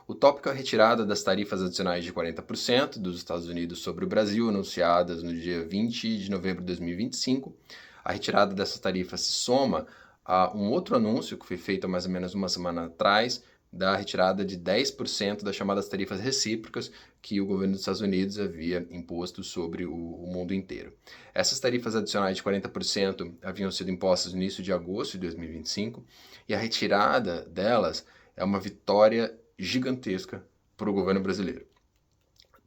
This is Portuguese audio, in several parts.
O tópico é a retirada das tarifas adicionais de 40% dos Estados Unidos sobre o Brasil, anunciadas no dia 20 de novembro de 2025. A retirada dessas tarifas se soma a um outro anúncio que foi feito há mais ou menos uma semana atrás, da retirada de 10% das chamadas tarifas recíprocas que o governo dos Estados Unidos havia imposto sobre o mundo inteiro. Essas tarifas adicionais de 40% haviam sido impostas no início de agosto de 2025 e a retirada delas é uma vitória gigantesca para o governo brasileiro.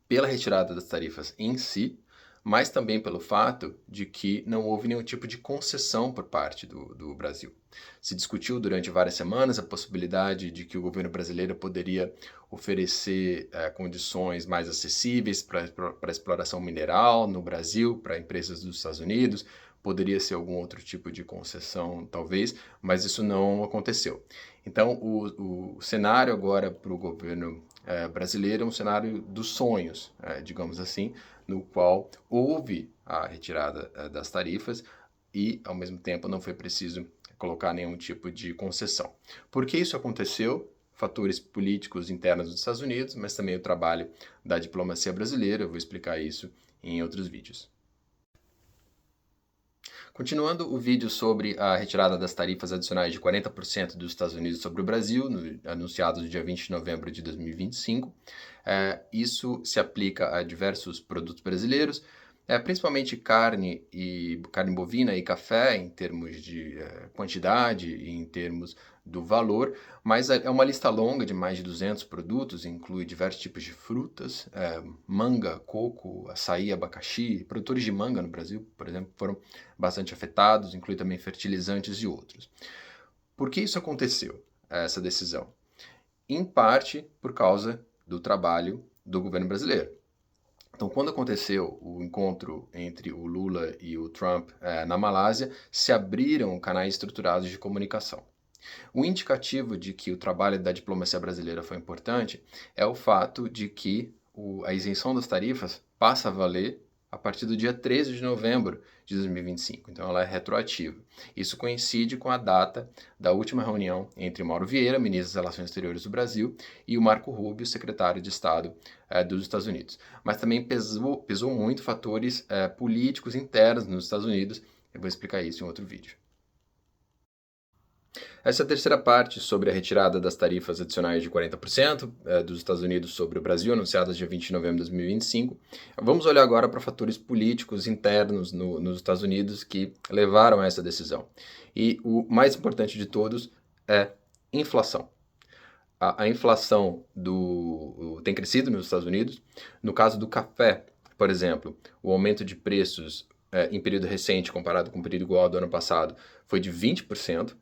Pela retirada das tarifas em si, mas também pelo fato de que não houve nenhum tipo de concessão por parte do Brasil. Se discutiu durante várias semanas a possibilidade de que o governo brasileiro poderia oferecer condições mais acessíveis para exploração mineral no Brasil, para empresas dos Estados Unidos, poderia ser algum outro tipo de concessão, talvez, mas isso não aconteceu. Então, o cenário agora para o governo brasileiro é um cenário dos sonhos, digamos assim, no qual houve a retirada das tarifas e, ao mesmo tempo, não foi preciso colocar nenhum tipo de concessão. Por que isso aconteceu? Fatores políticos internos dos Estados Unidos, mas também o trabalho da diplomacia brasileira. Eu vou explicar isso em outros vídeos. Continuando o vídeo sobre a retirada das tarifas adicionais de 40% dos Estados Unidos sobre o Brasil, anunciado no dia 20 de novembro de 2025, isso se aplica a diversos produtos brasileiros, principalmente carne bovina e café, em termos de quantidade e em termos do valor, mas é uma lista longa de mais de 200 produtos, inclui diversos tipos de frutas, manga, coco, açaí, abacaxi. Produtores de manga no Brasil, por exemplo, foram bastante afetados, inclui também fertilizantes e outros. Por que isso aconteceu, essa decisão? Em parte por causa do trabalho do governo brasileiro. Então, quando aconteceu o encontro entre o Lula e o Trump na Malásia, se abriram canais estruturados de comunicação. O indicativo de que o trabalho da diplomacia brasileira foi importante é o fato de que a isenção das tarifas passa a valer a partir do dia 13 de novembro de 2025, então ela é retroativa. Isso coincide com a data da última reunião entre Mauro Vieira, ministro das Relações Exteriores do Brasil, e o Marco Rubio, secretário de Estado dos Estados Unidos. Mas também pesou muito fatores políticos internos nos Estados Unidos. Eu vou explicar isso em outro vídeo. Essa é a terceira parte sobre a retirada das tarifas adicionais de 40% dos Estados Unidos sobre o Brasil, anunciadas dia 20 de novembro de 2025. Vamos olhar agora para fatores políticos internos nos Estados Unidos que levaram a essa decisão. E o mais importante de todos é inflação. A inflação tem crescido nos Estados Unidos. No caso do café, por exemplo, o aumento de preços em período recente, comparado com o período igual ao do ano passado, foi de 20%.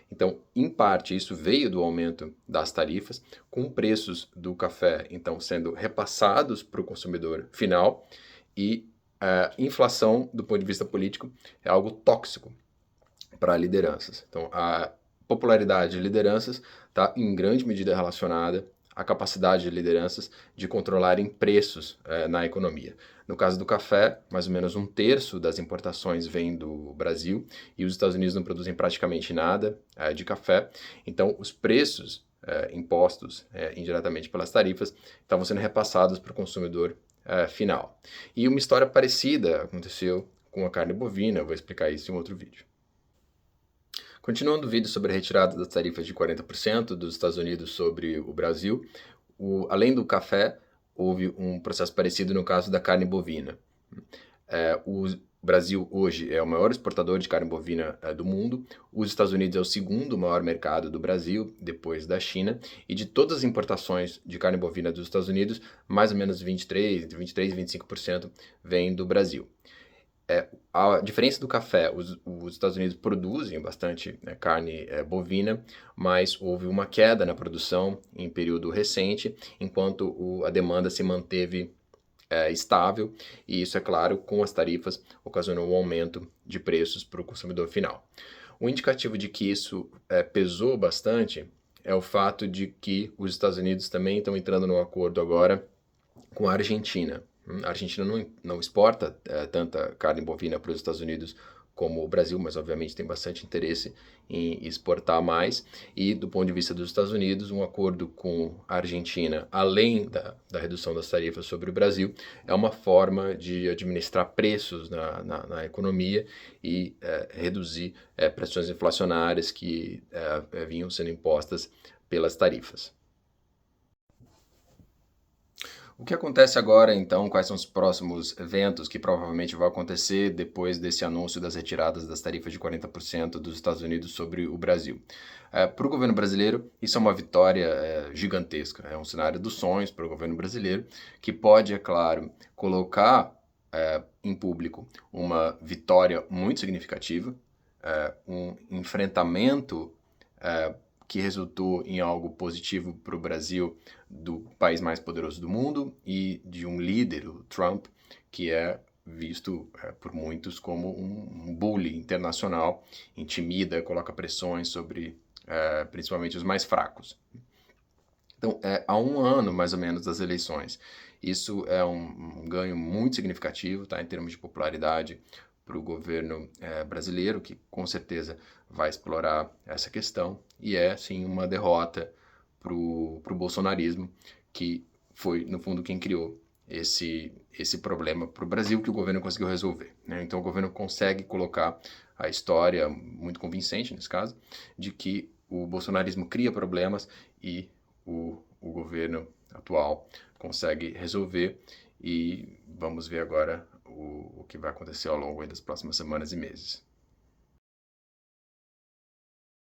Então, em parte, isso veio do aumento das tarifas, com preços do café, então, sendo repassados para o consumidor final, e a inflação, do ponto de vista político, é algo tóxico para lideranças. Então, a popularidade de lideranças está, em grande medida, relacionada à capacidade de lideranças de controlarem preços na economia. No caso do café, mais ou menos 1/3 das importações vem do Brasil e os Estados Unidos não produzem praticamente nada de café. Então, os preços impostos indiretamente pelas tarifas estavam sendo repassados para o consumidor final. E uma história parecida aconteceu com a carne bovina. Eu vou explicar isso em outro vídeo. Continuando o vídeo sobre a retirada das tarifas de 40% dos Estados Unidos sobre o Brasil, além do café, houve um processo parecido no caso da carne bovina. O Brasil hoje é o maior exportador de carne bovina do mundo, os Estados Unidos é o segundo maior mercado do Brasil, depois da China, e de todas as importações de carne bovina dos Estados Unidos, mais ou menos entre 23% e 25% vem do Brasil. A diferença do café, os Estados Unidos produzem bastante carne bovina, mas houve uma queda na produção em período recente, enquanto a demanda se manteve estável, e isso, é claro, com as tarifas, ocasionou um aumento de preços para o consumidor final. O indicativo de que isso pesou bastante é o fato de que os Estados Unidos também estão entrando num acordo agora com a Argentina. A Argentina não exporta tanta carne bovina para os Estados Unidos como o Brasil, mas obviamente tem bastante interesse em exportar mais. E do ponto de vista dos Estados Unidos, um acordo com a Argentina, além da redução das tarifas sobre o Brasil, é uma forma de administrar preços na economia e reduzir pressões inflacionárias que vinham sendo impostas pelas tarifas. O que acontece agora, então? Quais são os próximos eventos que provavelmente vão acontecer depois desse anúncio das retiradas das tarifas de 40% dos Estados Unidos sobre o Brasil? Para o governo brasileiro, isso é uma vitória gigantesca. É um cenário dos sonhos para o governo brasileiro, que pode, é claro, colocar em público uma vitória muito significativa, um enfrentamento que resultou em algo positivo para o Brasil, do país mais poderoso do mundo, e de um líder, o Trump, que é visto por muitos como um bully internacional, intimida, coloca pressões sobre principalmente os mais fracos. Então, há um ano, mais ou menos, das eleições. Isso é um ganho muito significativo, tá, em termos de popularidade para o governo brasileiro, que com certeza vai explorar essa questão, e é, sim, uma derrota para o bolsonarismo, que foi, no fundo, quem criou esse problema para o Brasil, que o governo conseguiu resolver, né? Então, o governo consegue colocar a história, muito convincente nesse caso, de que o bolsonarismo cria problemas e o governo atual consegue resolver, e vamos ver agora o que vai acontecer ao longo das próximas semanas e meses.